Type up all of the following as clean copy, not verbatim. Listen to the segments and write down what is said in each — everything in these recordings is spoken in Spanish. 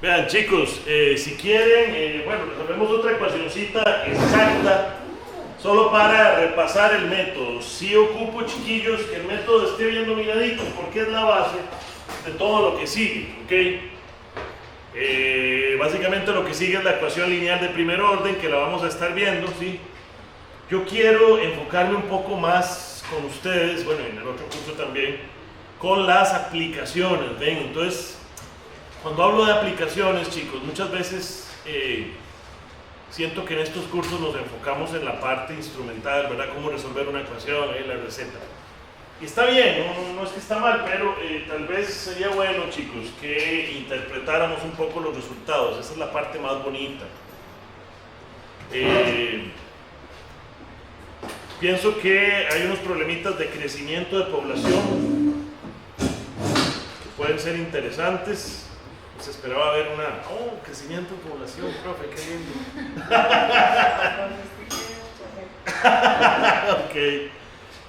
Vean chicos, si quieren, bueno, resolvemos otra ecuacioncita exacta, solo para repasar el método. Si ocupo, chiquillos, que el método esté bien dominadito, porque es la base de todo lo que sigue, ¿ok? Básicamente lo que sigue es la ecuación lineal de primer orden, que la vamos a estar viendo, ¿sí? Yo quiero enfocarme un poco más con ustedes, bueno, en el otro curso también, con las aplicaciones, ¿ven? Entonces, cuando hablo de aplicaciones, chicos, muchas veces siento que en estos cursos nos enfocamos en la parte instrumental, ¿verdad? Cómo resolver una ecuación, la receta. Y está bien, no es que está mal, pero tal vez sería bueno, chicos, que interpretáramos un poco los resultados. Esa es la parte más bonita. Pienso que hay unos problemitas de crecimiento de población que pueden ser interesantes. Se esperaba ver crecimiento de población, profe, qué lindo. Ok.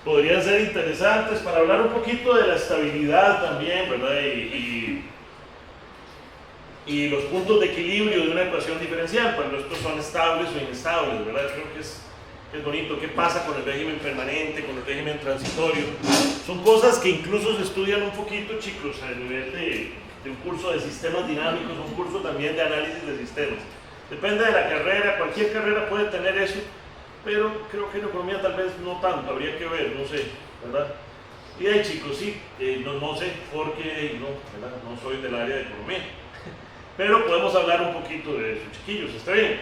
Podrían ser interesantes para hablar un poquito de la estabilidad también, ¿verdad? Y los puntos de equilibrio de una ecuación diferencial, cuando estos son estables o inestables, ¿verdad? Creo que es bonito. ¿Qué pasa con el régimen permanente, con el régimen transitorio? Son cosas que incluso se estudian un poquito, chicos, a nivel de un curso de sistemas dinámicos, un curso también de análisis de sistemas. Depende de la carrera, cualquier carrera puede tener eso, pero creo que en economía tal vez no tanto, habría que ver, no sé, ¿verdad? Y ahí, chicos, sí, no sé, porque ¿verdad? No soy del área de economía, pero podemos hablar un poquito de eso, chiquillos, ¿está bien?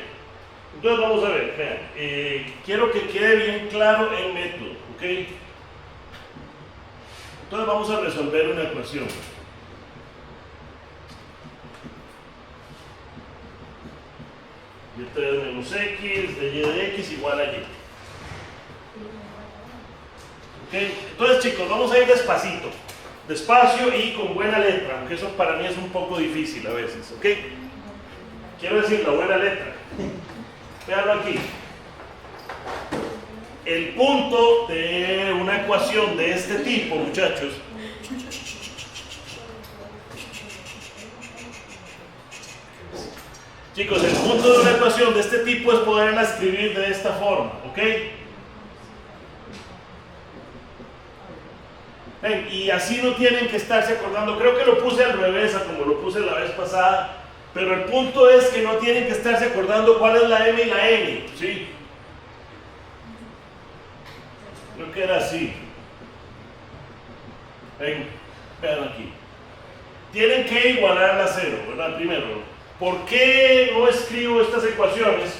Entonces vamos a ver, vean, quiero que quede bien claro el método, ¿ok? Entonces vamos a resolver una ecuación. Y3 menos x de y de x igual a y. ¿Okay? Entonces, chicos, vamos a ir despacito, despacio y con buena letra, aunque eso para mí es un poco difícil a veces, ¿ok? Quiero decir la buena letra. Veanlo aquí. El punto de una ecuación de este tipo, muchachos, chicos, el punto de una ecuación de este tipo es poderla escribir de esta forma, ¿ok? Ven, y así no tienen que estarse acordando. Creo que lo puse al revés, como lo puse la vez pasada, pero el punto es que no tienen que estarse acordando cuál es la m y la n, ¿sí? Creo que era así. Ven, vean aquí. Tienen que igualar a 0, ¿verdad? Primero. ¿Por qué no escribo estas ecuaciones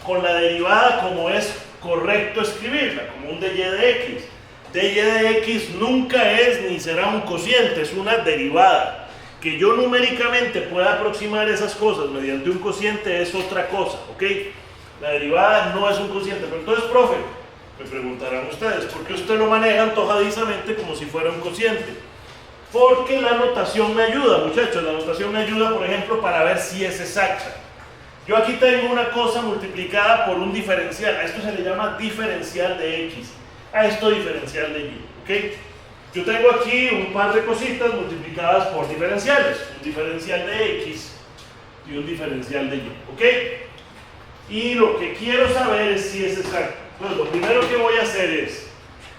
con la derivada como es correcto escribirla, como un dy de x? dy de x nunca es ni será un cociente, es una derivada. Que yo numéricamente pueda aproximar esas cosas mediante un cociente es otra cosa, ¿ok? La derivada no es un cociente. Pero entonces, profe, me preguntarán ustedes, ¿por qué usted lo maneja antojadizamente como si fuera un cociente? Porque la notación me ayuda, muchachos. La notación me ayuda, por ejemplo, para ver si es exacta. Yo aquí tengo una cosa multiplicada por un diferencial. A esto se le llama diferencial de x. A esto diferencial de y. ¿Ok? Yo tengo aquí un par de cositas multiplicadas por diferenciales. Un diferencial de x y un diferencial de y. ¿Ok? Y lo que quiero saber es si es exacto. Entonces, lo primero que voy a hacer es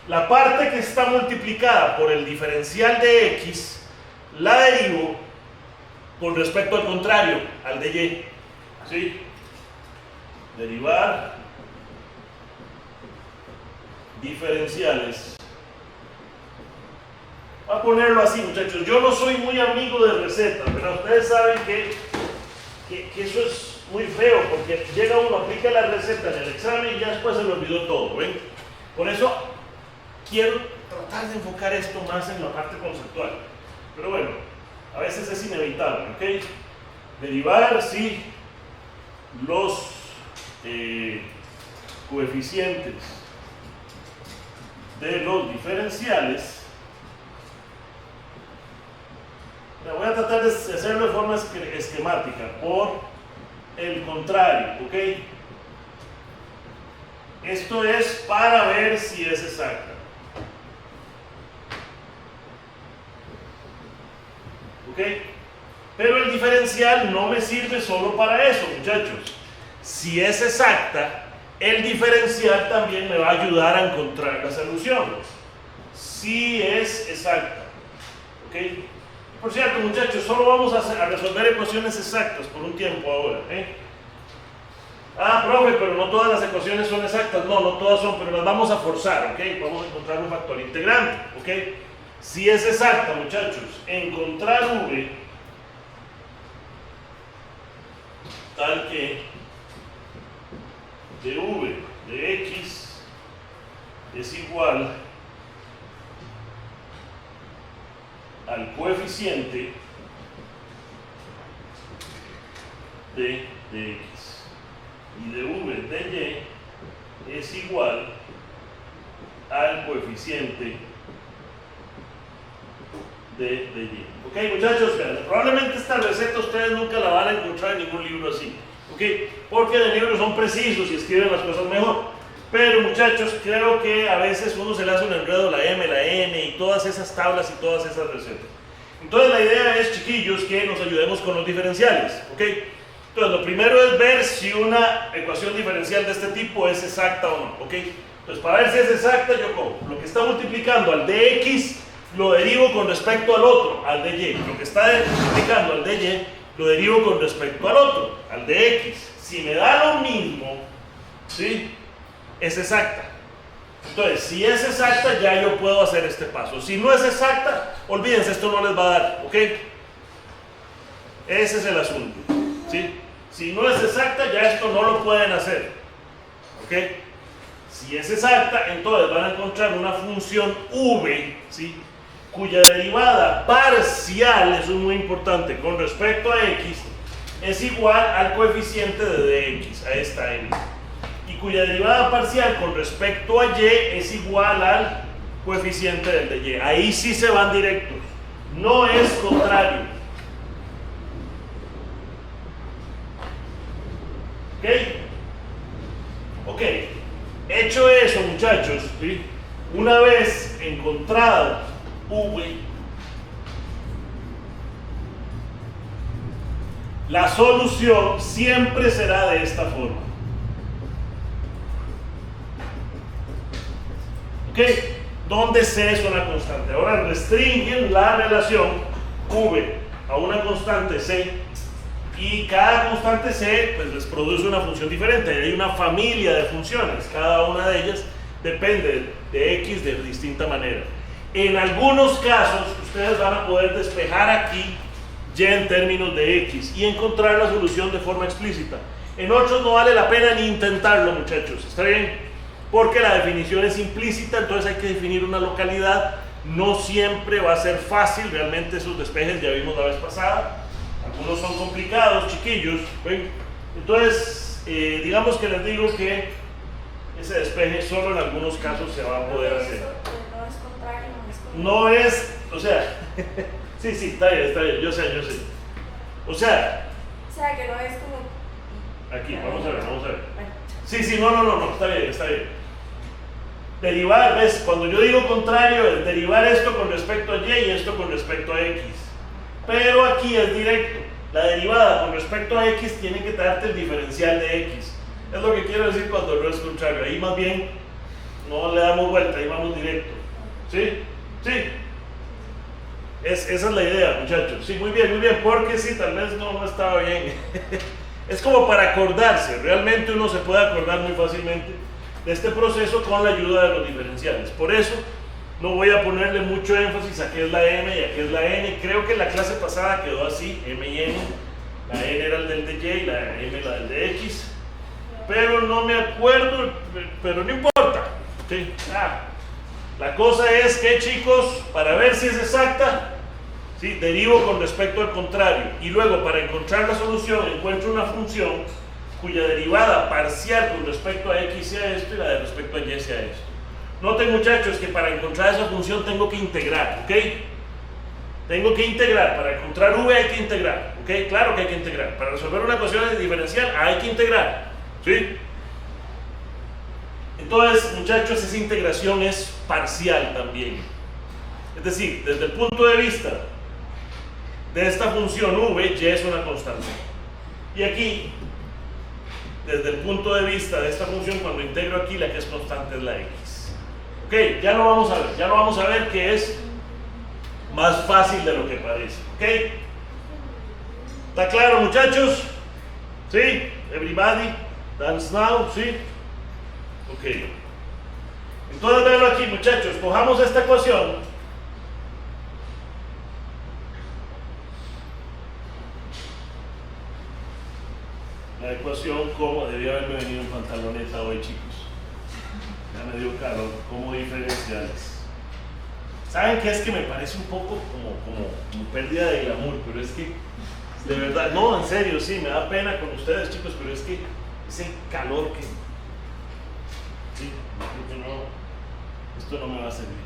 la parte que está multiplicada por el diferencial de x, la derivo con respecto al contrario, al de y. ¿Sí? Derivar diferenciales. Voy a ponerlo así, muchachos. Yo no soy muy amigo de recetas, pero ustedes saben que eso es muy feo, porque llega uno, aplica la receta en el examen y ya después se le olvidó todo, ¿ven? Por eso quiero tratar de enfocar esto más en la parte conceptual. Pero bueno, a veces es inevitable, ¿ok? Derivar, sí, los coeficientes de los diferenciales. Voy a tratar de hacerlo de forma esquemática, por el contrario, ¿ok? Esto es para ver si es exacta. ¿Ok? Pero el diferencial no me sirve solo para eso, muchachos. Si es exacta, el diferencial también me va a ayudar a encontrar las soluciones. Si es exacta. ¿Ok? Por cierto, muchachos, solo vamos a resolver ecuaciones exactas por un tiempo ahora. Ah, profe, pero no todas las ecuaciones son exactas. No, no todas son, pero las vamos a forzar. ¿Ok? Vamos a encontrar un factor integrante. ¿Ok? Si es exacta, muchachos, encontrar v tal que de v de x es igual al coeficiente de x y de v de y es igual al coeficiente de y. Ok, muchachos, vean, probablemente esta receta ustedes nunca la van a encontrar en ningún libro así. Ok, porque los libros son precisos y escriben las cosas mejor. Pero muchachos, creo que a veces uno se le hace un enredo la M, la N y todas esas tablas y todas esas recetas. Entonces la idea es, chiquillos, que nos ayudemos con los diferenciales. Ok, entonces lo primero es ver si una ecuación diferencial de este tipo es exacta o no. Ok, entonces para ver si es exacta, yo cojo lo que está multiplicando al de x, lo derivo con respecto al otro, al de y. Lo que está multiplicando al de y, lo derivo con respecto al otro, al de x. Si me da lo mismo, ¿sí?, es exacta. Entonces, si es exacta, ya yo puedo hacer este paso. Si no es exacta, olvídense, esto no les va a dar, ¿ok? Ese es el asunto, ¿sí? Si no es exacta, ya esto no lo pueden hacer, ¿ok? Si es exacta, entonces van a encontrar una función v, ¿sí?, cuya derivada parcial, eso es muy importante, con respecto a x, es igual al coeficiente de dx, a esta n. Y cuya derivada parcial con respecto a y es igual al coeficiente del de y. Ahí sí se van directos, no es contrario. ¿Ok? Ok, hecho eso, muchachos, ¿sí?, una vez encontrado v, la solución siempre será de esta forma. ¿Ok? Donde C es una constante. Ahora restringen la relación v a una constante C y cada constante C pues les produce una función diferente. Hay una familia de funciones, cada una de ellas depende de x de distinta manera. En algunos casos ustedes van a poder despejar aquí y en términos de x y encontrar la solución de forma explícita. En otros no vale la pena ni intentarlo, muchachos, ¿está bien? Porque la definición es implícita, entonces hay que definir una localidad. No siempre va a ser fácil, realmente esos despejes ya vimos la vez pasada. Algunos son complicados, chiquillos, ¿ven? Entonces, digamos que les digo que ese despeje solo en algunos casos se va a poder hacer. No es contrario, no es contrario. No es, o sea, sí, está bien, yo sé. O sea, que no es como... aquí, vamos a ver. Bueno. Sí, no, está bien. Derivar, ¿ves? Cuando yo digo contrario, es derivar esto con respecto a y y esto con respecto a x. Pero aquí es directo. La derivada con respecto a x tiene que darte el diferencial de x. Es lo que quiero decir cuando no es contrario. Ahí más bien no le damos vuelta, ahí vamos directo. ¿Sí? Esa es la idea, muchachos. Sí, muy bien, porque sí, tal vez no estaba bien. Es como para acordarse. Realmente uno se puede acordar muy fácilmente de este proceso con la ayuda de los diferenciales. Por eso no voy a ponerle mucho énfasis a qué es la m y a qué es la n. Creo que la clase pasada quedó así, m y n. La n era el del de y y la m la del de x. Pero no me acuerdo, pero no importa. ¿Sí? La cosa es que, chicos, para ver si es exacta, ¿sí?, derivo con respecto al contrario. Y luego, para encontrar la solución, encuentro una función cuya derivada parcial con respecto a x sea esto y la de respecto a y sea esto. Noten, muchachos, que para encontrar esa función tengo que integrar, ¿ok? Tengo que integrar. Para encontrar v hay que integrar, ¿ok? Claro que hay que integrar. Para resolver una ecuación diferencial hay que integrar, ¿sí? Entonces, muchachos, esa integración es parcial también. Es decir, desde el punto de vista de esta función v, y es una constante. Y aquí, desde el punto de vista de esta función, cuando integro aquí, la que es constante es la x. Ok, ya lo vamos a ver, que es más fácil de lo que parece. Ok, ¿está claro, muchachos? ¿Sí? Everybody? Dance now? ¿Sí? Ok. Entonces, véanlo aquí, muchachos. Cojamos esta ecuación. La ecuación, como debía haberme venido en pantaloneta hoy, chicos. Ya me dio calor. ¿Cómo diferenciales? ¿Saben qué es que me parece un poco como pérdida de glamour? Pero es que, de verdad, no, en serio, sí, me da pena con ustedes, chicos, pero es que es el calor que... Sí, creo que no, esto no me va a servir.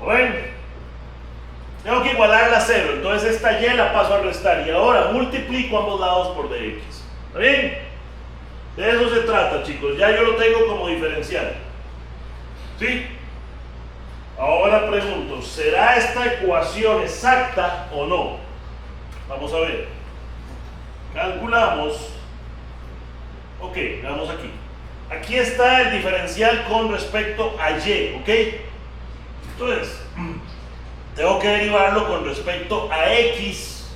Bueno, tengo que igualarla a 0, entonces esta y la paso a restar y ahora multiplico ambos lados por dx. ¿Está bien? De eso se trata, chicos, ya yo lo tengo como diferencial. ¿Sí? Ahora pregunto, ¿será esta ecuación exacta o no? Vamos a ver. Calculamos. Ok, veamos aquí. Aquí está el diferencial con respecto a y, ¿ok? Entonces, tengo que derivarlo con respecto a x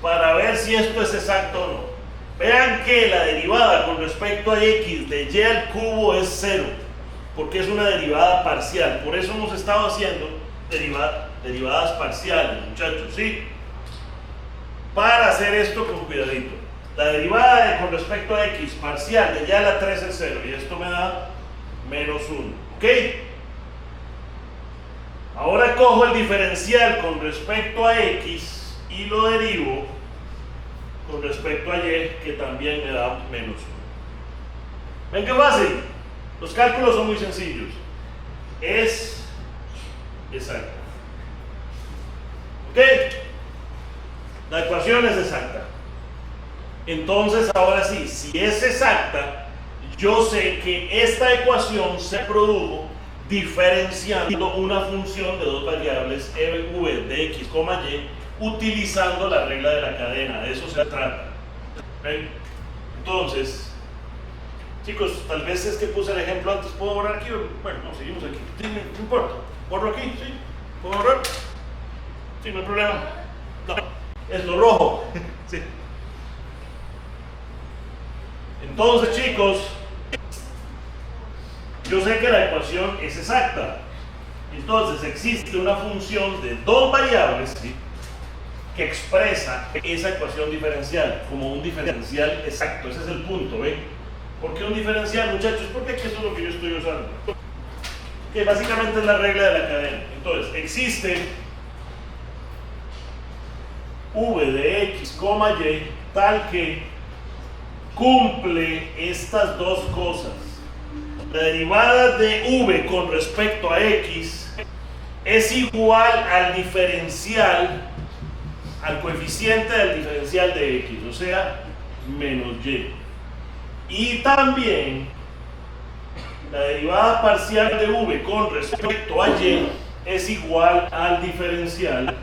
para ver si esto es exacto o no. Vean que la derivada con respecto a x de y al cubo es 0, porque es una derivada parcial. Por eso hemos estado haciendo derivadas parciales, muchachos, ¿sí? Para hacer esto con cuidadito. La derivada con respecto a x parcial de y a la 3 es 0, y esto me da menos 1, ¿ok? Ahora cojo el diferencial con respecto a x y lo derivo con respecto a y, que también me da menos 1. ¿Ven qué fácil? Los cálculos son muy sencillos. Es exacta. ¿Ok? La ecuación es exacta. Entonces, ahora sí, si es exacta, yo sé que esta ecuación se produjo diferenciando una función de dos variables v de x, y, utilizando la regla de la cadena. De eso se trata. ¿Ven? Entonces, chicos, tal vez es que puse el ejemplo antes. ¿Puedo borrar aquí? Bueno, no, seguimos aquí. Sí, no importa. ¿Borro aquí? ¿Sí? ¿Puedo borrar? Sí, no hay problema. No, es lo rojo. Sí. Entonces, chicos, yo sé que la ecuación es exacta. Entonces, existe una función de dos variables, ¿sí?, que expresa esa ecuación diferencial como un diferencial exacto. Ese es el punto, ¿ven? ¿Por qué un diferencial, muchachos? Porque eso es lo que yo estoy usando. Que básicamente es la regla de la cadena. Entonces, existe v de x, y tal que cumple estas dos cosas. La derivada de v con respecto a x es igual al diferencial, al coeficiente del diferencial de x, o sea, menos y. Y también la derivada parcial de v con respecto a y es igual al diferencial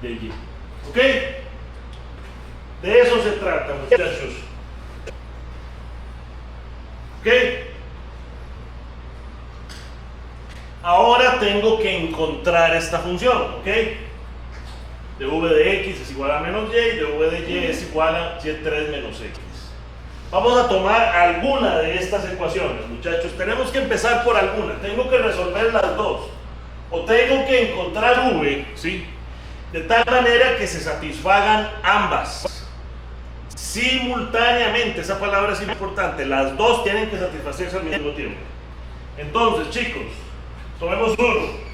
de y. ¿Ok? De eso se trata, muchachos. ¿Ok? Ahora tengo que encontrar esta función, ¿ok? De v de x es igual a menos y, de v de y es igual a y3 menos x. Vamos a tomar alguna de estas ecuaciones, muchachos. Tenemos que empezar por alguna. Tengo que resolver las dos. O tengo que encontrar v, ¿sí?, de tal manera que se satisfagan ambas simultáneamente. Esa palabra es importante. Las dos tienen que satisfacerse al mismo tiempo. Entonces, chicos, tomemos uno.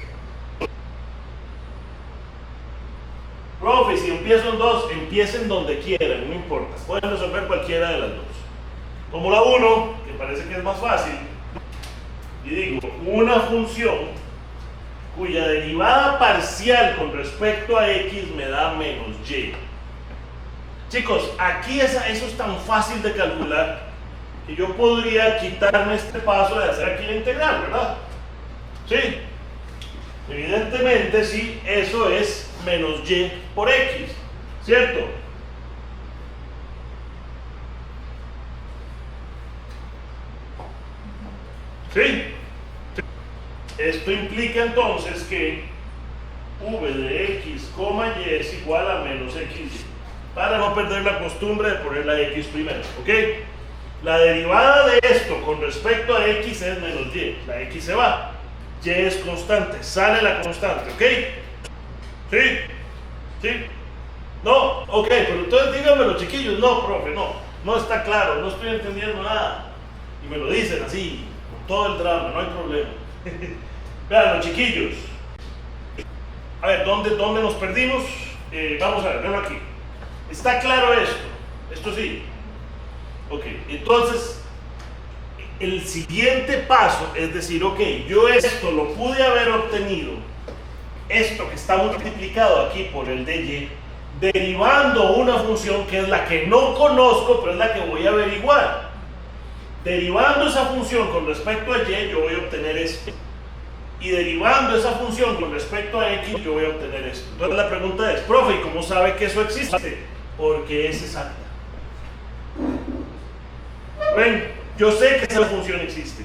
Profe, si empiezo en dos, empiecen donde quieran, no importa. Pueden resolver cualquiera de las dos. Tomo la 1, que parece que es más fácil, y digo, una función cuya derivada parcial con respecto a x me da menos y. Chicos, aquí eso es tan fácil de calcular que yo podría quitarme este paso de hacer aquí la integral, ¿verdad? ¿Sí? Evidentemente, sí, eso es menos y por x, ¿cierto? ¿Sí? Esto implica entonces que v de x, y es igual a menos xy, para no perder la costumbre de poner la x primero, ¿ok? La derivada de esto con respecto a x es menos y, la x se va, y es constante, sale la constante, ¿ok? ¿Sí? ¿Sí? No, ok, pero entonces díganmelo, chiquillos. No, profe, no está claro, no estoy entendiendo nada. Y me lo dicen así, con todo el drama, no hay problema. Vean, los chiquillos. A ver, ¿dónde nos perdimos? Vamos a ver, veanlo aquí. ¿Está claro esto? Esto sí. Ok, entonces, el siguiente paso es decir, ok, yo esto lo pude haber obtenido, esto que está multiplicado aquí por el de y, derivando una función que es la que no conozco, pero es la que voy a averiguar. Derivando esa función con respecto a y, yo voy a obtener esto. Y derivando esa función con respecto a x, yo voy a obtener esto. Entonces la pregunta es, profe, ¿y cómo sabe que eso existe? Porque es exacta. Ven, yo sé que esa función existe.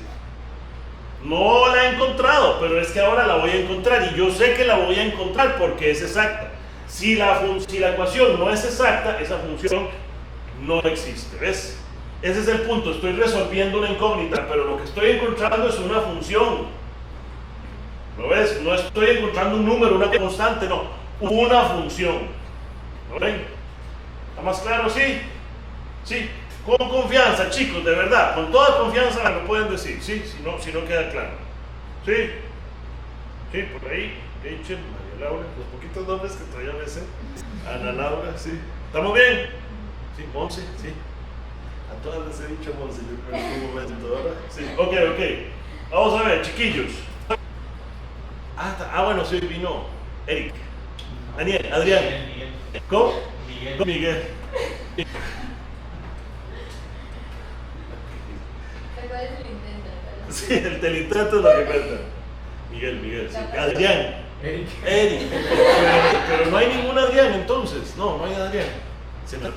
No la he encontrado, pero es que ahora la voy a encontrar. Y yo sé que la voy a encontrar porque es exacta. Si la ecuación no es exacta, esa función no existe. ¿Ves? Ese es el punto. Estoy resolviendo una incógnita, pero lo que estoy encontrando es una función. ¿Lo ves? No estoy encontrando un número, una constante, no. Una función. ¿Lo ven? ¿Está más claro? ¿Sí? Sí. Con confianza, chicos, de verdad. Con toda confianza me lo pueden decir. ¿Sí? Si no queda claro. ¿Sí? Sí, por ahí. Rachel, María Laura, los poquitos nombres que todavía me sé. Ana Laura, sí. ¿Estamos bien? Sí, Monse, sí. A todas les he dicho Monse, yo creo en algún momento, ¿verdad? Sí. Ok. Vamos a ver, chiquillos. Bueno, sí, vino Eric, Daniel, Adrián. ¿Cómo? Miguel. Sí, el intento es lo que cuenta. Miguel, sí. Adrián. Eric. Pero no hay ningún Adrián entonces. No hay Adrián. Se me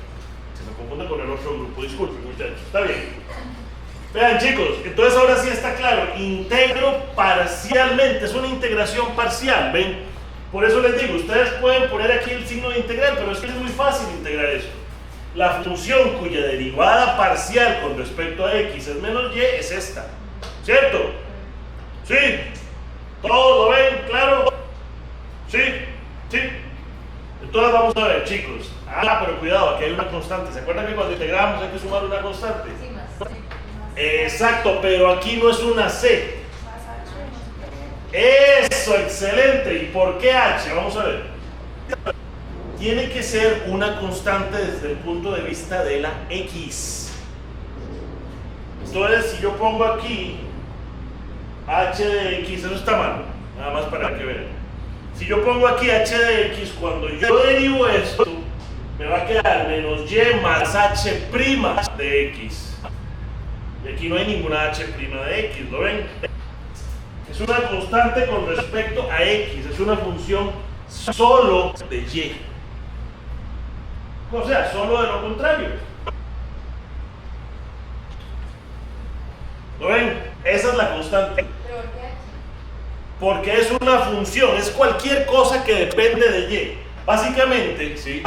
confunde con el otro grupo. Disculpen, muchachos. Está bien. Vean, chicos, entonces ahora sí está claro. Integro parcialmente. Es una integración parcial. ¿Ven? Por eso les digo, ustedes pueden poner aquí el signo de integral, pero es que es muy fácil integrar esto. La función cuya derivada parcial con respecto a x es menos y es esta. ¿Cierto? ¿Sí? ¿Todos lo ven? ¿Claro? ¿Sí? ¿Sí? Entonces vamos a ver, chicos. Pero cuidado, aquí hay una constante. ¿Se acuerdan que cuando integramos hay que sumar una constante? Sí, más C. Exacto, pero aquí no es una C. Eso, excelente. ¿Y por qué H? Vamos a ver. Tiene que ser una constante desde el punto de vista de la X. Entonces, si yo pongo aquí H de X, eso está mal, nada más para que vean. Si yo pongo aquí H de X, cuando yo derivo esto, me va a quedar menos Y más H' de X. Y aquí no hay ninguna H' de X, ¿lo ven? Es una constante con respecto a X, es una función solo de Y. O sea, solo de lo contrario. ¿Lo ven? Esa es la constante. ¿Pero por qué H? Porque es una función, es cualquier cosa que depende de Y. Básicamente, ¿sí?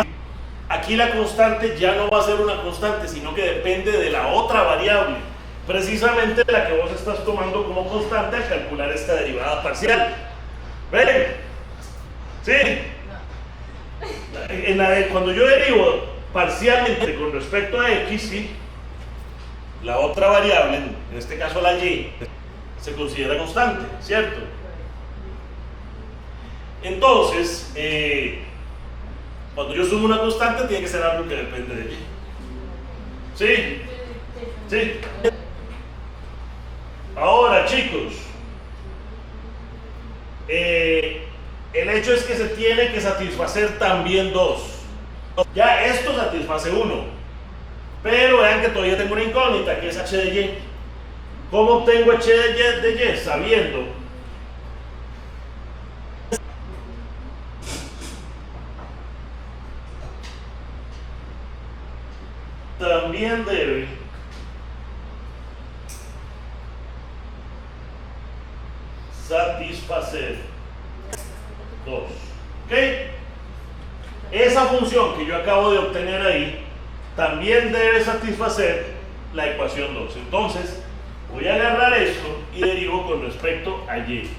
Aquí la constante ya no va a ser una constante, sino que depende de la otra variable. Precisamente la que vos estás tomando como constante al calcular esta derivada parcial. ¿Ven? ¿Sí? Cuando yo derivo parcialmente con respecto a X, ¿sí? La otra variable, en este caso la Y, se considera constante, ¿cierto? Entonces, cuando yo sumo una constante, tiene que ser algo que depende de Y. ¿Sí? ¿Sí? Ahora, chicos, el hecho es que se tiene que satisfacer también dos. Ya esto satisface uno. Pero vean que todavía tengo una incógnita, que es h de y. ¿Cómo obtengo h de y? Sabiendo también debe satisfacer 2. ¿Ok? Esa función que yo acabo de obtener ahí también debe satisfacer la ecuación 2. Entonces, voy a agarrar esto y derivo con respecto a y.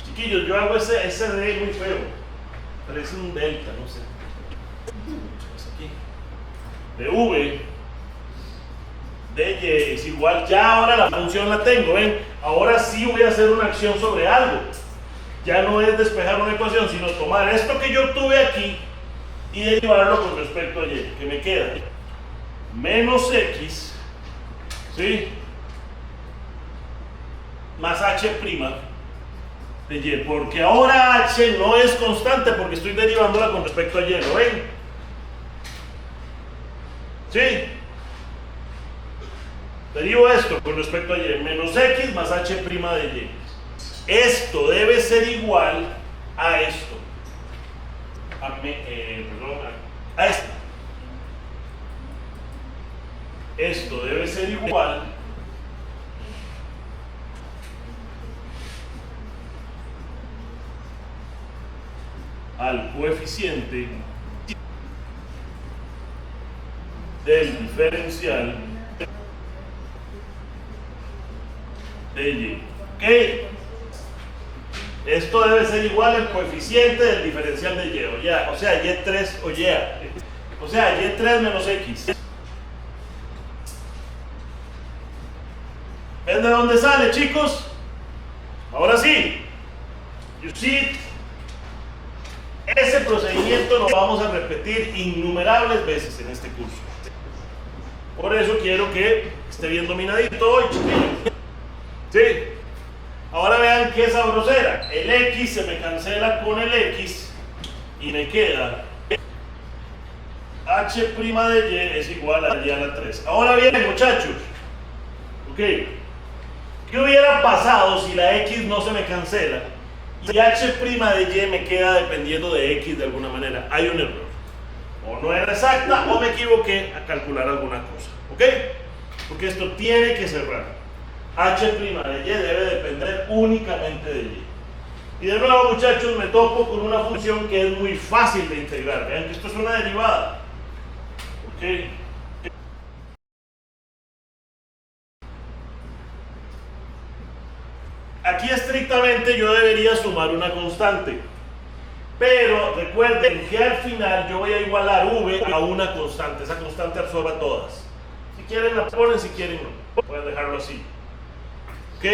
Chiquillos, yo hago ese d muy feo. Parece un delta, no sé. Es aquí. De v de y es igual. Ya ahora la función la tengo, ¿ven? Ahora sí voy a hacer una acción sobre algo. Ya no es despejar una ecuación, sino tomar esto que yo obtuve aquí y derivarlo con respecto a y, que me queda menos x, ¿sí? Más h' de y, porque ahora h no es constante porque estoy derivándola con respecto a y, ¿lo ven? ¿Sí? Derivo esto con respecto a y, menos x más h' de y. Esto debe ser igual a esto. A esto. Esto debe ser igual al coeficiente del diferencial de y. ¿Ok? Esto debe ser igual al coeficiente del diferencial de y, o sea, y3 o y. O sea, y3 menos x. ¿Ven de dónde sale, chicos? Ahora sí. You see it? Ese procedimiento lo vamos a repetir innumerables veces en este curso. Por eso quiero que esté bien dominadito hoy, chiquillos. ¿Sí? Ahora vean qué sabrosera. El x se me cancela con el x y me queda h' de y es igual a y a la 3. Ahora bien, muchachos, ok, ¿qué hubiera pasado si la x no se me cancela y h' de y me queda dependiendo de x de alguna manera? Hay un error. O no era exacta o me equivoqué a calcular alguna cosa. ¿Ok? Porque esto tiene que cerrar. h' de y debe depender únicamente de y. Y de nuevo, muchachos, me topo con una función que es muy fácil de integrar. Vean que esto es una derivada. ¿Ok? Aquí estrictamente yo debería sumar una constante. Pero recuerden que al final yo voy a igualar v a una constante. Esa constante absorba todas. Si quieren la ponen, si quieren no. Pueden dejarlo así. ¿Ok?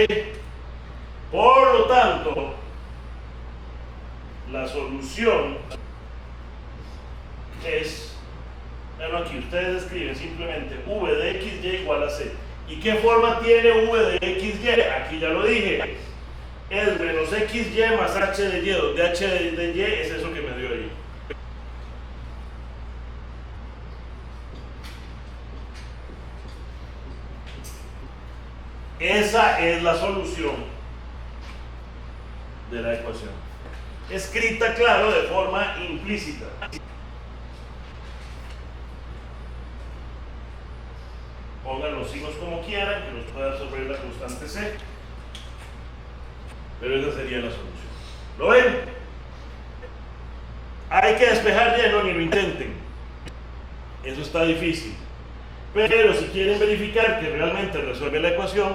Por lo tanto, la solución es, bueno, aquí ustedes escriben simplemente v de xy igual a c. ¿Y qué forma tiene v de xy? Aquí ya lo dije. Es menos xy más h de y, donde h de y es eso que me dio ahí. Esa es la solución de la ecuación. Escrita, claro, de forma implícita. Pongan los signos como quieran, que nos pueda absorber la constante c. Pero esa sería la solución. ¿Lo ven? Hay que despejar ya, no, ni lo intenten. Eso está difícil. Pero si quieren verificar que realmente resuelve la ecuación,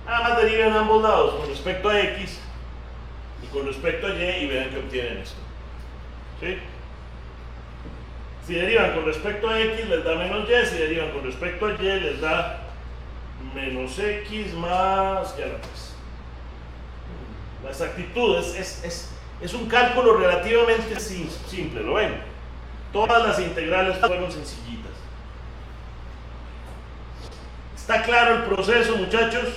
nada más deriven ambos lados con respecto a x y con respecto a y vean que obtienen esto. ¿Sí? Si derivan con respecto a x les da menos y, si derivan con respecto a y les da menos x más y a la 3. La exactitud es un cálculo relativamente simple, ¿lo ven? Todas las integrales fueron sencillitas. ¿Está claro el proceso, muchachos?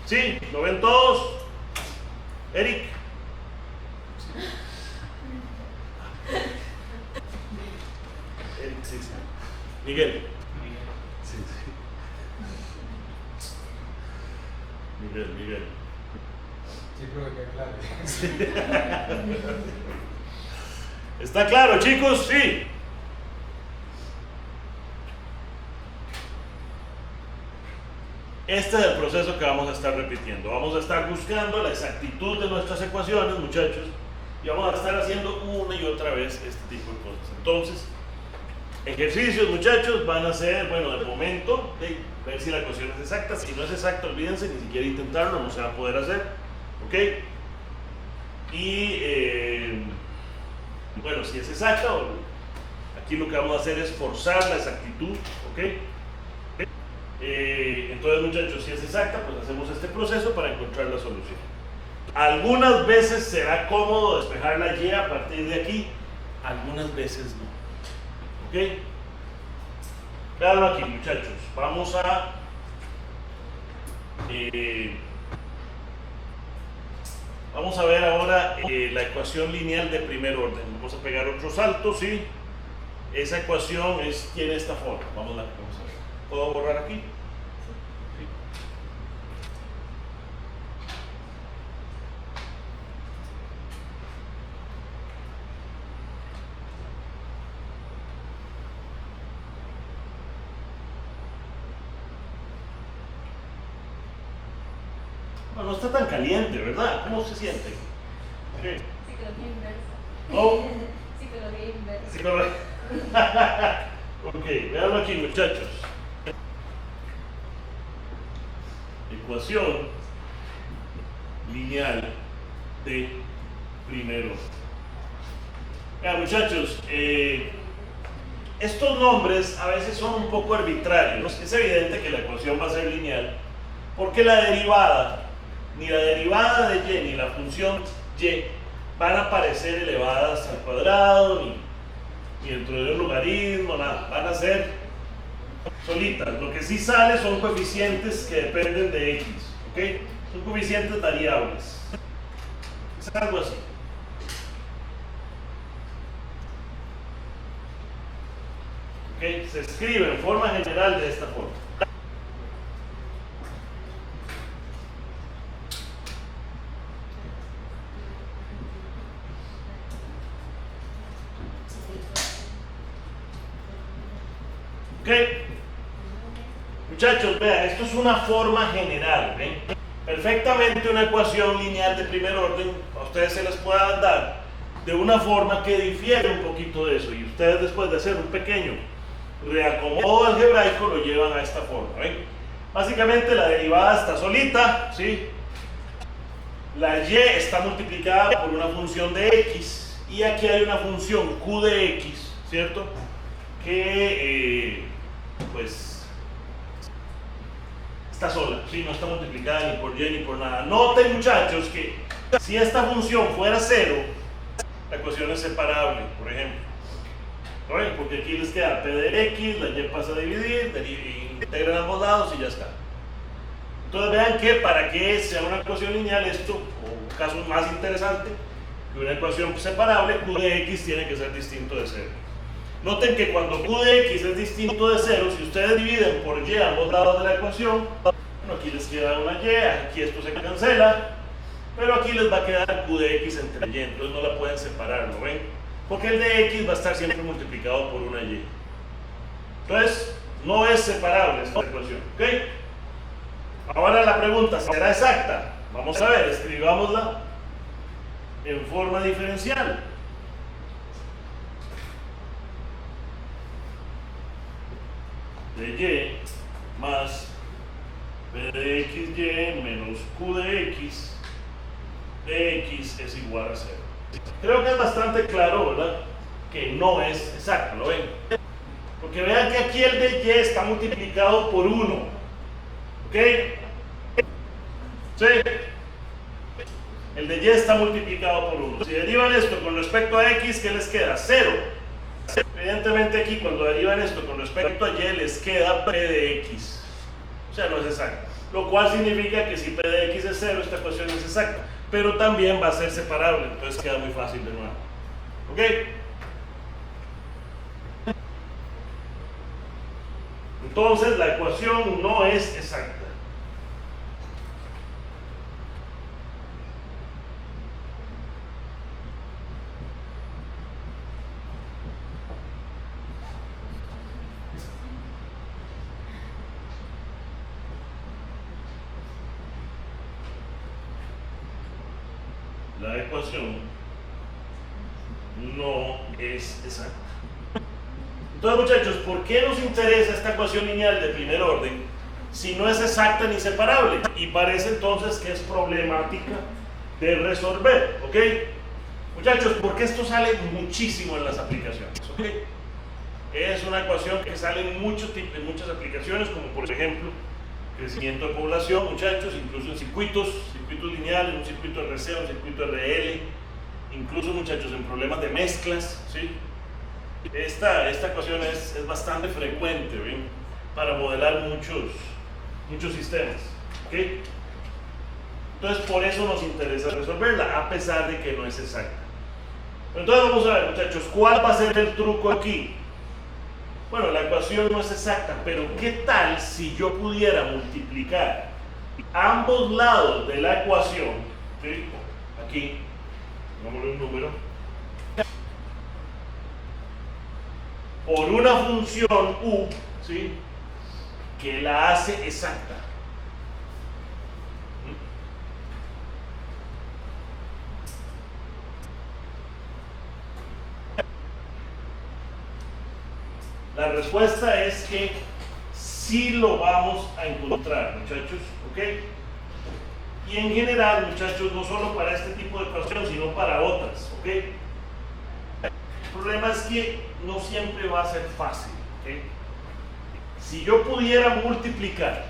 ¿Sí? ¿Lo ven todos? Eric. Sí, sí. Miguel. Sí, sí. Miguel. Sí, creo que queda claro. ¿Está claro, chicos? Sí. Este es el proceso que vamos a estar repitiendo. Vamos a estar buscando la exactitud de nuestras ecuaciones, muchachos, y vamos a estar haciendo una y otra vez este tipo de cosas. Entonces, ejercicios, muchachos, van a ser, bueno, de momento, ver si la ecuación es exacta. Si no es exacta, olvídense, ni siquiera intentarlo, no se va a poder hacer. ¿Ok? Y, bueno, si es exacta, aquí lo que vamos a hacer es forzar la exactitud. ¿Ok? Entonces, muchachos, si es exacta, pues hacemos este proceso para encontrar la solución. Algunas veces será cómodo despejar la y a partir de aquí, algunas veces no. ¿Ok? Véanlo aquí, muchachos. Vamos a ver ahora la ecuación lineal de primer orden. Vamos a pegar otro salto, ¿sí? Esa ecuación tiene esta forma. Vamos a ver. ¿Puedo borrar aquí? Sí. No está tan caliente, ¿verdad? ¿Cómo se siente? ¿Qué? Psicología inversa. ¿Oh? Psicología inversa. Ok, veanlo aquí, muchachos. Ecuación lineal de primero. Vean, muchachos, estos nombres a veces son un poco arbitrarios. Es evidente que la ecuación va a ser lineal porque la derivada, ni la derivada de y ni la función y van a aparecer elevadas al cuadrado, ni dentro de un logaritmo, nada, van a ser solitas. Lo que sí sale son coeficientes que dependen de x, ¿ok? Son coeficientes variables. Es algo así. ¿Ok? Se escribe en forma general de esta forma. ¿Ok? Muchachos, vean, esto es una forma general, ¿ven? Perfectamente una ecuación lineal de primer orden, a ustedes se les puede dar de una forma que difiere un poquito de eso, y ustedes después de hacer un pequeño reacomodo algebraico lo llevan a esta forma, ¿ven? Básicamente la derivada está solita, ¿sí? La y está multiplicada por una función de x, y aquí hay una función q de x, ¿cierto? Que, pues, está sola, ¿sí? No está multiplicada ni por y ni por nada. Noten, muchachos, que si esta función fuera 0, la ecuación es separable, por ejemplo. ¿No ven? Porque aquí les queda p de x, la y pasa a dividir, integran ambos lados y ya está. Entonces vean que para que sea una ecuación lineal, esto, o un caso más interesante, que una ecuación separable, q de x tiene que ser distinto de 0. Noten que cuando q de x es distinto de 0, si ustedes dividen por y ambos lados de la ecuación, bueno, aquí les queda una y, aquí esto se cancela, pero aquí les va a quedar q de x entre y, entonces no la pueden separar, ¿no ven? Porque el de x va a estar siempre multiplicado por una y. Entonces, no es separable esta ecuación, ¿ok? Ahora la pregunta, ¿será exacta? Vamos a ver, escribámosla en forma diferencial. De y más p de xy menos q de x es igual a 0. Creo que es bastante claro, ¿verdad? Que no es exacto, ¿lo ven? Porque vean que aquí el de y está multiplicado por 1, ¿ok? ¿Sí? El de y está multiplicado por 1. Si derivan esto con respecto a x, ¿qué les queda? 0. Evidentemente aquí cuando derivan esto con respecto a y les queda p de x, o sea, no es exacto, lo cual significa que si p de x es 0, esta ecuación es exacta, pero también va a ser separable, entonces queda muy fácil de nuevo, ¿ok? Entonces la ecuación no es exacta. La ecuación no es exacta. Entonces, muchachos, ¿por qué nos interesa esta ecuación lineal de primer orden si no es exacta ni separable? Y parece entonces que es problemática de resolver, ¿ok? Muchachos, porque esto sale muchísimo en las aplicaciones, ¿ok? Es una ecuación que sale en muchas aplicaciones, como por ejemplo, crecimiento de población, muchachos, incluso en circuitos lineales, un circuito RC, un circuito RL, incluso, muchachos, en problemas de mezclas, ¿sí? Esta ecuación es bastante frecuente, ¿bien? Para modelar muchos sistemas, ¿ok? Entonces, por eso nos interesa resolverla, a pesar de que no es exacta. Entonces, vamos a ver, muchachos, ¿cuál va a ser el truco aquí? Bueno, la ecuación no es exacta, pero ¿qué tal si yo pudiera multiplicar ambos lados de la ecuación, ¿sí? Aquí, pongámosle un número, por una función u, ¿sí? Que la hace exacta. La respuesta es que sí lo vamos a encontrar, muchachos, ¿ok? Y en general, muchachos, no solo para este tipo de ecuaciones, sino para otras, ¿ok? El problema es que no siempre va a ser fácil, ¿ok? Si yo pudiera multiplicar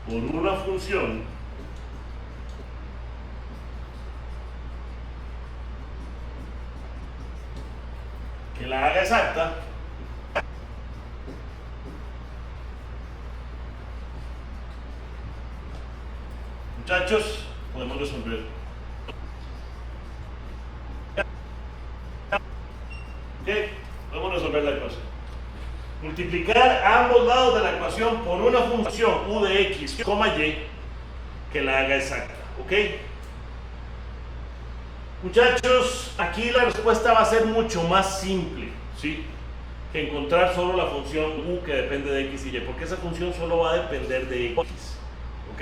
por una función que la haga exacta, muchachos, podemos resolver. ¿Ok? Podemos resolver la ecuación. Multiplicar ambos lados de la ecuación por una función u de x, y que la haga exacta, ¿ok? Muchachos, aquí la respuesta va a ser mucho más simple, ¿sí? Que encontrar solo la función u que depende de x y y, porque esa función solo va a depender de x, ¿ok?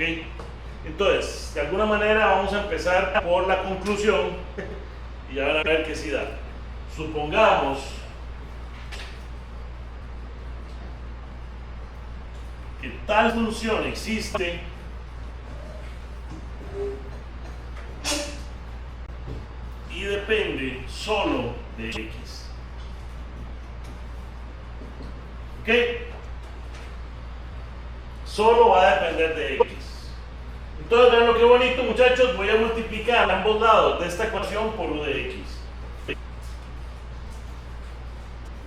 Entonces, de alguna manera vamos a empezar por la conclusión y ya van a ver que sí da. Supongamos que tal función existe y depende solo de x. ¿Ok? Solo va a depender de x. Entonces, vean lo que bonito, muchachos. Voy a multiplicar ambos lados de esta ecuación por u de x.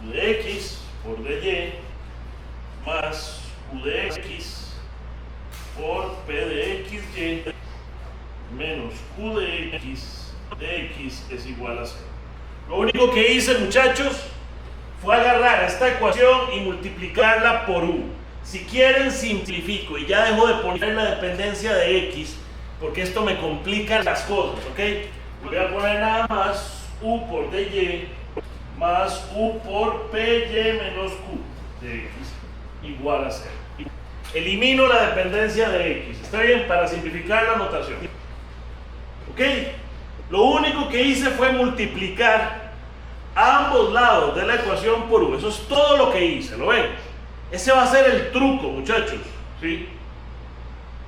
U de x por dy más u de x por p de xy menos q de x es igual a 0. Lo único que hice, muchachos, fue agarrar esta ecuación y multiplicarla por u. Si quieren, simplifico y ya dejo de poner la dependencia de x, porque esto me complica las cosas, ¿ok? Voy a poner nada más u por dy más u por py menos q de x igual a 0. Elimino la dependencia de x, ¿está bien? Para simplificar la notación. ¿Ok? Lo único que hice fue multiplicar ambos lados de la ecuación por u. Eso es todo lo que hice, ¿lo ven? Ese va a ser el truco, muchachos, ¿sí?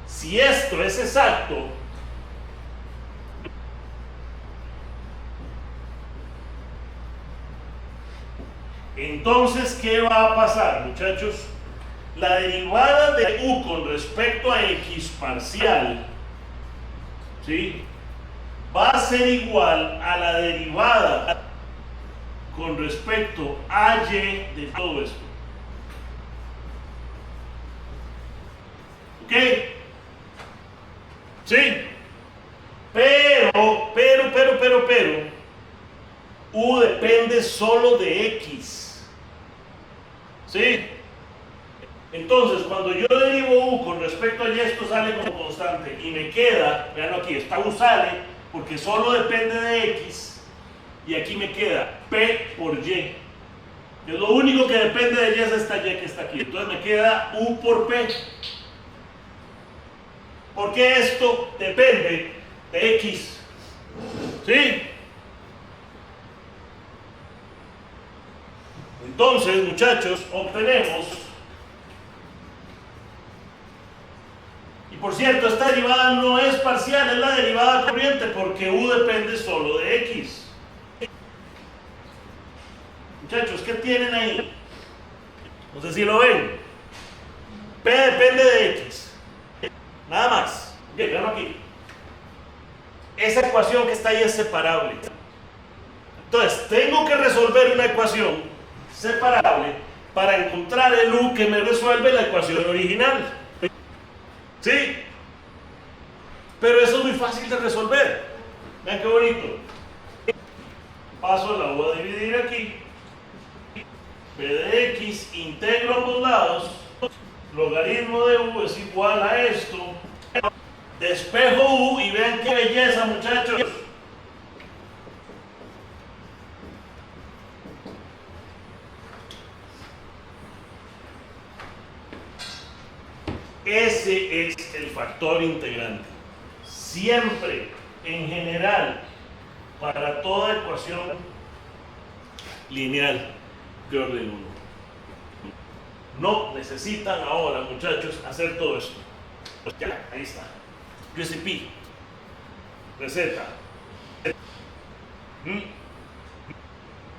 Si esto es exacto, entonces, ¿qué va a pasar, muchachos? La derivada de u con respecto a x parcial, ¿sí? Va a ser igual a la derivada con respecto a y de todo esto. ¿Ok? ¿Sí? Pero, U depende solo de X. ¿Sí? Entonces, cuando yo derivo U con respecto a Y, esto sale como constante y me queda, vean aquí, esta U sale porque solo depende de X y aquí me queda P por Y. Es lo único que depende de Y es esta Y que está aquí. Entonces me queda U por P. Porque esto depende de X. ¿Sí? Entonces, muchachos, obtenemos. Y por cierto, esta derivada no es parcial, es la derivada corriente porque U depende solo de X. Muchachos, ¿qué tienen ahí? No sé si lo ven. P depende de X. Nada más. Bien, vean aquí. Esa ecuación que está ahí es separable. Entonces, tengo que resolver una ecuación separable para encontrar el U que me resuelve la ecuación original. ¿Sí? Pero eso es muy fácil de resolver. Vean qué bonito. Paso la U a dividir aquí. P de X, integro ambos lados. Logaritmo de U es igual a esto. Despejo U y vean qué belleza, muchachos. Ese es el factor integrante. Siempre, en general, para toda ecuación lineal de orden 1. No necesitan ahora, muchachos, hacer todo esto. Ya, ahí está. Recipe. Receta.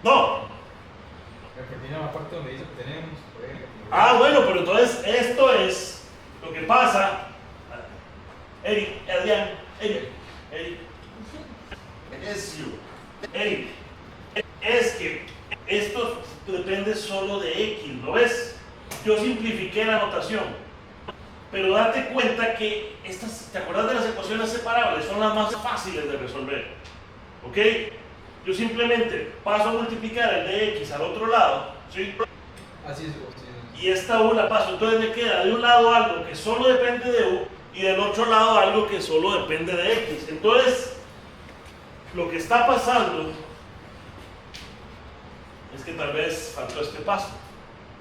No. Tiene una parte donde dice que tenemos. Bueno, pero entonces esto es lo que pasa. Eric, Adrián, Eric. Eric, es que esto depende solo de X, ¿lo ves? Yo simplifiqué la notación, pero date cuenta que estas, ¿te acuerdas de las ecuaciones separables? Son las más fáciles de resolver, ¿ok? Yo simplemente paso a multiplicar el de X al otro lado, ¿sí? Así es. Y esta U la paso, entonces me queda de un lado algo que solo depende de U y del otro lado algo que solo depende de X. Entonces, lo que está pasando es que tal vez faltó este paso.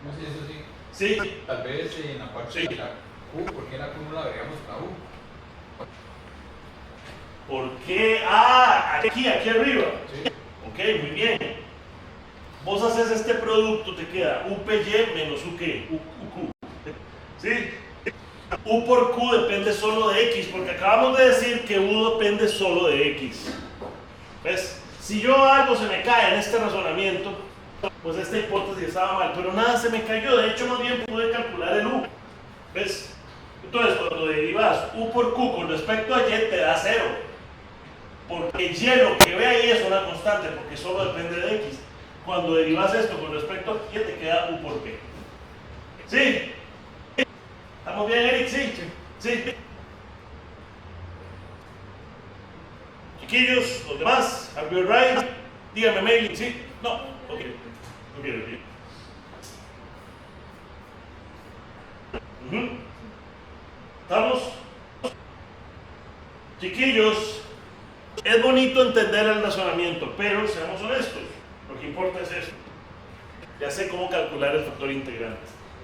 No sé, eso sí. Sí. Tal vez en la parte Sí. de la Q, ¿por qué la Q no la agregamos a la U? ¿Por qué? Aquí arriba. Sí. Ok, muy bien. Vos haces este producto, te queda UPY menos UQ. ¿Sí? U por Q depende solo de X, porque acabamos de decir que U depende solo de X. ¿Ves? Si yo algo se me cae en este razonamiento, pues esta hipótesis estaba mal, pero nada se me cayó, de hecho más bien pude calcular el U. ¿Ves? Entonces cuando derivas U por Q con respecto a Y te da 0. Porque Y lo que ve ahí es una constante, porque solo depende de X. Cuando derivas esto con respecto a Y te queda U por P. ¿Sí? ¿Estamos bien, Eric? Sí. Chiquillos, los demás, are you right? Dígame, Mailing, ¿sí? No, ok. ¿Estamos? Chiquillos, es bonito entender el razonamiento, pero seamos honestos, lo que importa es esto. Ya sé cómo calcular el factor integrante,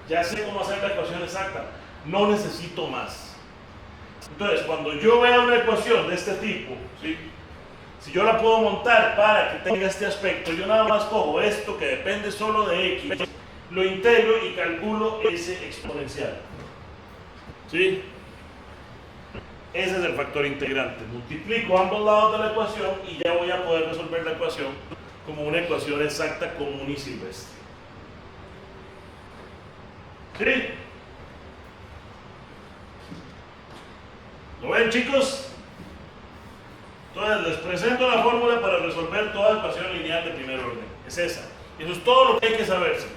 ya sé cómo hacer la ecuación exacta, no necesito más. Entonces, cuando yo vea una ecuación de este tipo, ¿sí? Si yo la puedo montar para que tenga este aspecto, yo nada más cojo esto que depende solo de X, lo integro y calculo ese exponencial. ¿Sí? Ese es el factor integrante. Multiplico ambos lados de la ecuación y ya voy a poder resolver la ecuación como una ecuación exacta, común y silvestre. ¿Sí? ¿Lo ven, chicos? Entonces les presento la fórmula para resolver toda ecuación lineal de primer orden. Es esa. Eso es todo lo que hay que saberse.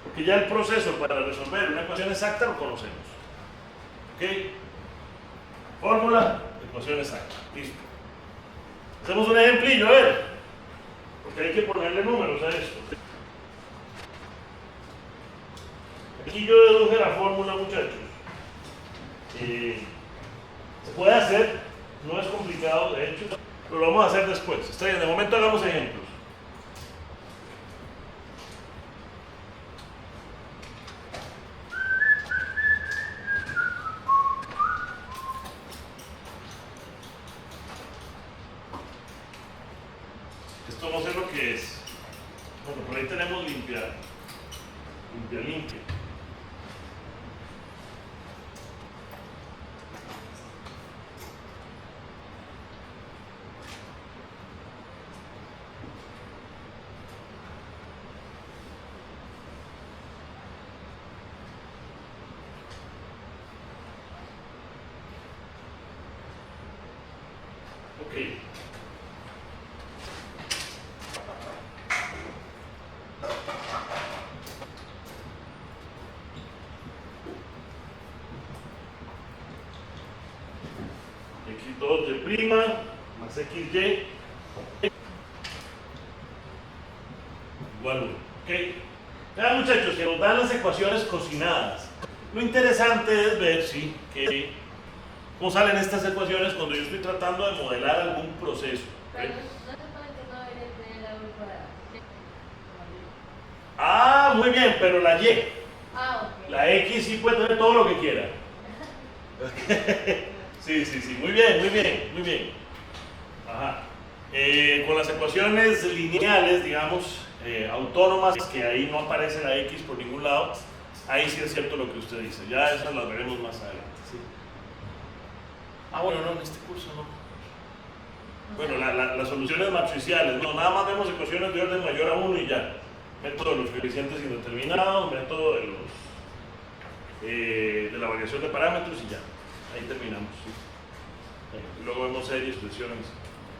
Porque ya el proceso para resolver una ecuación exacta lo conocemos. ¿Ok? Fórmula, ecuación exacta. Listo. Hacemos un ejemplillo, a ver. Porque hay que ponerle números a esto. Aquí yo deduje la fórmula, muchachos. Se puede hacer, no es complicado, de hecho, pero lo vamos a hacer después. Está bien, de momento hagamos ejemplos. Esto no sé lo que es. Bueno, por ahí tenemos limpiar. Limpia. Ok. X2 de prima más XY igual 1. ¿Ok? Vean, muchachos, que nos dan las ecuaciones cocinadas. Lo interesante es ver, sí, cómo salen estas ecuaciones cuando yo estoy tratando de modelar algún proceso. Pero no se supone que no eres de la U cuadrada. Ah, muy bien, pero la Y, Ok. la X sí puede tener todo lo que quiera. Sí, muy bien. Ajá. Con las ecuaciones lineales, digamos, autónomas, que ahí no aparece la X por ningún lado, ahí sí es cierto lo que usted dice. Ya esas las veremos más adelante. ¿Sí? Ah, bueno, no, en este curso no. Bueno, las soluciones matriciales, no, nada más vemos ecuaciones de orden mayor a 1 y ya. Método de los coeficientes indeterminados, método de la variación de parámetros y ya. Ahí terminamos. ¿Sí? Luego vemos series, expresiones.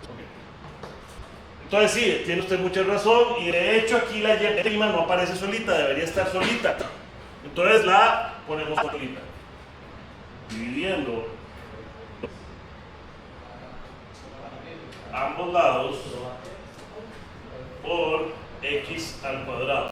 Okay. Entonces sí, tiene usted mucha razón y de hecho aquí la Y' no aparece solita, debería estar solita. Entonces la ponemos solita. Dividiendo ambos lados por x al cuadrado.